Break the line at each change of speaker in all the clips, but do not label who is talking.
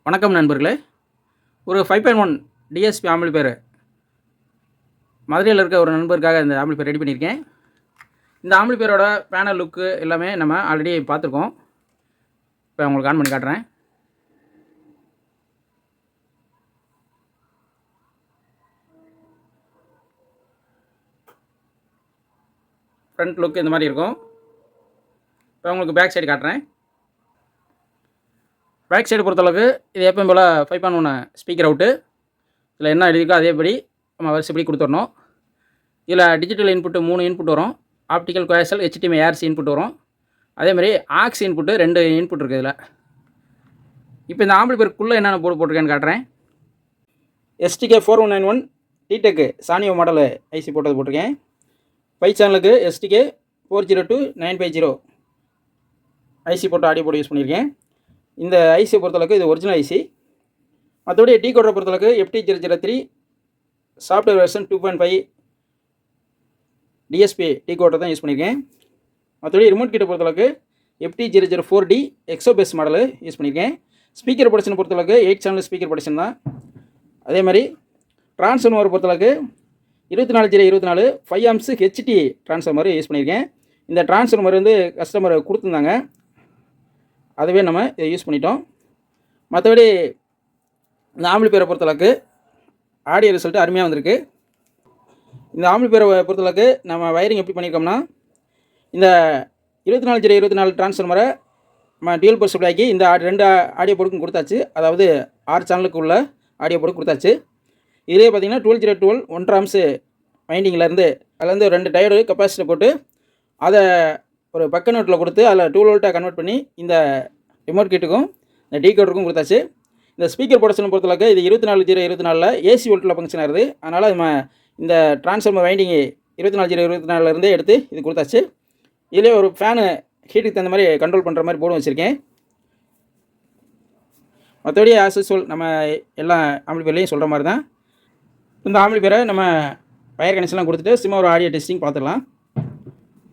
வணக்கம் நண்பர்களே. ஒரு 5.1 டிஎஸ்பி ஆம்பிளிஃபையர் மதுரையில் இருக்க ஒரு நண்பருக்காக இந்த ஆம்பிளிஃபையர் ரெடி பண்ணியிருக்கேன். இந்த ஆம்பிளிஃபையரோட பேனல் லுக்கு எல்லாமே நம்ம ஆல்ரெடி பார்த்துருக்கோம். இப்போ உங்களுக்கு ஆன் பண்ணி காட்டுறேன். ஃப்ரண்ட் லுக் இந்த மாதிரி இருக்கும். இப்போ உங்களுக்கு பேக் சைடு காட்டுறேன். பேக் சைடு பொறுத்தளவுக்கு இது எப்பவும் போல் 5.1 ஸ்பீக்கர் அவுட்டு. இதில் என்ன எழுதியிருக்கோ அதேபடி நம்ம வரிசைப்படி கொடுத்துடணும். இதில் டிஜிட்டல் இன்புட்டு 3 இன்புட் வரும். Optical coaxial HDMI ARC input வரும். அதேமாதிரி ஆக்ஸ் இன்புட்டு 2 இன்புட் இருக்குது இதில். இப்போ இந்த ஆம்பிளிஃபையருக்குள்ளே என்னென்ன போட்டிருக்கேன்னு காட்டுறேன். STK 4191 டிடெக் சானியோ மாடல் ஐசி போட்டிருக்கேன். 5 சேனலுக்கு STK 402950 ஐசி போட்டு ஆடியோ போர்டு யூஸ் பண்ணியிருக்கேன். இந்த ஐசியை பொறுத்தளவுக்கு இது ஒரிஜினல் ஐசி. மற்றபடி டீகோடரை பொறுத்தளவுக்கு FT003 software version 2.5 DSP decoder தான் யூஸ் பண்ணியிருக்கேன். மற்றபடி ரிமோட் கிட்ட பொறுத்தளவுக்கு FT004D எக்ஸோபேஸ் மாடல் யூஸ் பண்ணியிருக்கேன். ஸ்பீக்கர் ப்ரொடக்ஷன் பொறுத்தளவுக்கு 8 சேனல் ஸ்பீக்கர் ப்ரொடக்ஷன் தான். அதே மாதிரி ட்ரான்ஸ்ஃபார்மர் பொறுத்தளவுக்கு 24/24 5 amps HT ட்ரான்ஸ்ஃபார்மர் யூஸ் பண்ணியிருக்கேன். இந்த ட்ரான்ஸ்ஃபார்மர் வந்து கஸ்டமர் கொடுத்துருந்தாங்க, அதுவே நம்ம இதை யூஸ் பண்ணிட்டோம். மற்றபடி இந்த ஆம்பிளிஃபையரை பொறுத்தளவுக்கு ஆடியோ ரிசல்ட்டு அருமையாக வந்திருக்கு. இந்த ஆம்பிளிஃபையரை பொறுத்தளவுக்கு நம்ம வயரிங் எப்படி பண்ணியிருக்கோம்னா, இந்த 24/24 ட்ரான்ஸ்ஃபார்மரை நம்ம டியூல் பவர் சப்ளைக்கு இந்த 2 ஆடியோ போர்டுக்கும் கொடுத்தாச்சு. அதாவது 6 சேனலுக்கு உள்ள ஆடியோ போர்டு கொடுத்தாச்சு. இதே பார்த்திங்கன்னா 12/12 1.5 amps வைண்டிங்லேருந்து அதுலேருந்து 2 டயர்டு கெப்பாசிட்டர் போட்டு அதை ஒரு பக்க நோட்டில் கொடுத்து அதில் 12 வோல்ட்டாக கன்வெர்ட் பண்ணி இந்த ரிமோட் கிட்டுக்கும் இந்த டீகோடருக்கும் கொடுத்தாச்சு. இந்த ஸ்பீக்கர் ப்ரொடக்ஷன் பொறுத்தளவுக்கு இது 24/24 ஏசி வோல்ட்டில் ஃபங்க்ஷன் ஆகுது. அதனால் நம்ம இந்த ட்ரான்ஸ்ஃபார்மர் வைண்டிங்கு 24/24 எடுத்து இது கொடுத்தாச்சு. இதிலே ஒரு ஃபேனு ஹீட்டுக்கு தகுந்த மாதிரி கண்ட்ரோல் பண்ணுற மாதிரி போர்டும் வச்சுருக்கேன். மற்றபடி ஆஸ் யூசுவல் நம்ம எல்லா ஆம்பிளிஃபையர்லையும் சொல்கிற மாதிரி தான். இந்த ஆம்பிளிஃபையரை நம்ம வயர் கனெக்ஷன்லாம் கொடுத்துட்டு சும்மா ஒரு ஆடியோ டெஸ்டிங் பார்த்துடலாம்.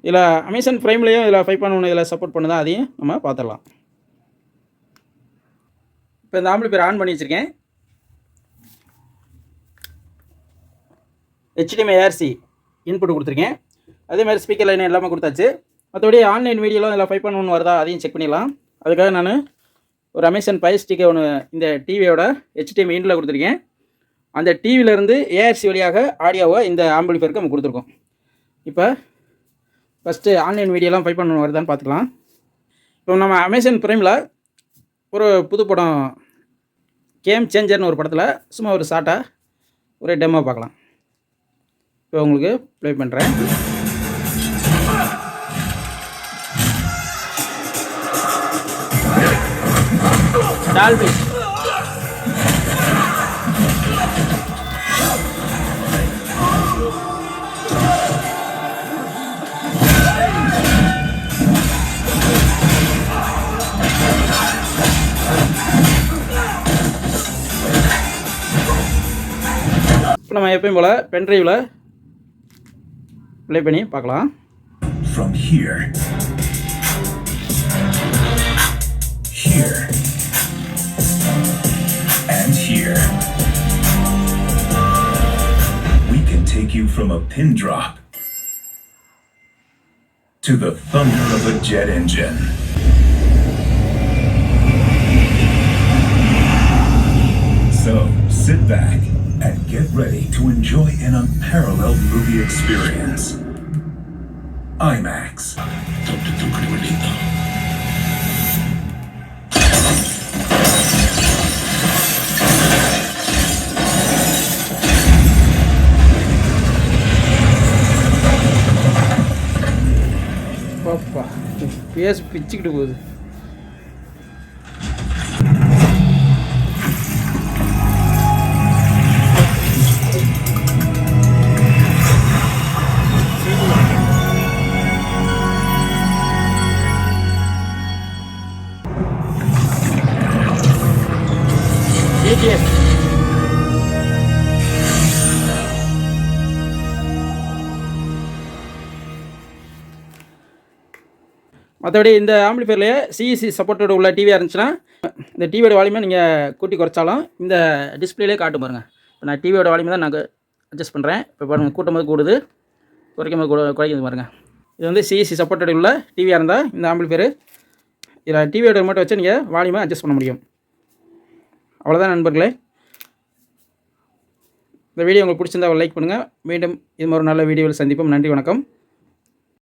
இதில் அமேசான் ப்ரைம்லேயும் இதில் 5.1 இதில் சப்போர்ட் பண்ணுதான், அதையும் நம்ம பார்த்துடலாம். இப்போ இந்த ஆம்பிளிஃபையர் ஆன் பண்ணி வச்சுருக்கேன். HDMI ARC இன்புட் கொடுத்துருக்கேன். அதேமாதிரி ஸ்பீக்கர் லைன் எல்லாமே கொடுத்தாச்சு. மற்றபடி ஆன்லைன் வீடியோலாம் இதில் 5.1 வருதா அதையும் செக் பண்ணிடலாம். அதுக்காக நான் ஒரு அமேசான் Fire Stick ஒன்று இந்த டிவியோட HDMI இன்ல கொடுத்துருக்கேன். அந்த டிவியிலேருந்து ARC வழியாக ஆடியோவை இந்த ஆம்பிளிஃபையருக்கு நம்ம கொடுத்துருக்கோம். இப்போ ஃபஸ்ட்டு ஆன்லைன் வீடியோலாம் 5.1 வருதான்னு பார்த்துக்கலாம். இப்போ நம்ம அமேசான் ப்ரைமில் ஒரு புது படம் கேம் சேஞ்சர்னு ஒரு படத்தில் சும்மா ஒரு ஷார்ட்டாக ஒரு டெமோ பார்க்கலாம். இப்போ உங்களுக்கு ப்ளே பண்ணுறேன். டால்பி நம்ம எப்பயும் போல் பென்ட்ரைவில் ப்ளே பண்ணி பார்க்கலாம்.
From here, here, and here, we can take you from a pin drop to the thunder of a jet engine. So, sit back and get ready to enjoy an unparalleled movie experience. IMAX.
பாப்பா base பிச்சுக்கிட்டு போகுது. மற்றபடி இந்த ஆம்பிளிஃபையர்லேயே CEC சப்போர்ட்டோட உள்ள டிவியாக இருந்துச்சுன்னா இந்த டிவியோட வால்யூமை நீங்கள் கூட்டி குறைச்சாலும் இந்த டிஸ்பிளேலே காட்டும் பாருங்கள். இப்போ நான் டிவியோட வால்யூமை தான் நான் அட்ஜஸ்ட் பண்ணுறேன். இப்போ பாருங்கள், கூட்டும் போது கூடுது, குறைக்கும் போது குறைக்குது பாருங்கள். இது வந்து சிஇசி சப்போர்ட்டோட உள்ள டிவியாக இருந்தால் இந்த ஆம்பிளிஃபையர் இதில் டிவியோட ரிமோட்டை வச்சு நீங்கள் வால்யூமை அட்ஜஸ்ட் பண்ண முடியும். அவ்வளோதான் நண்பர்களே. இந்த வீடியோ உங்களுக்கு பிடிச்சிருந்தா லைக் பண்ணுங்கள். மீண்டும் இது மாதிரி ஒரு நல்ல வீடியோவில் சந்திப்போம். நன்றி, வணக்கம்.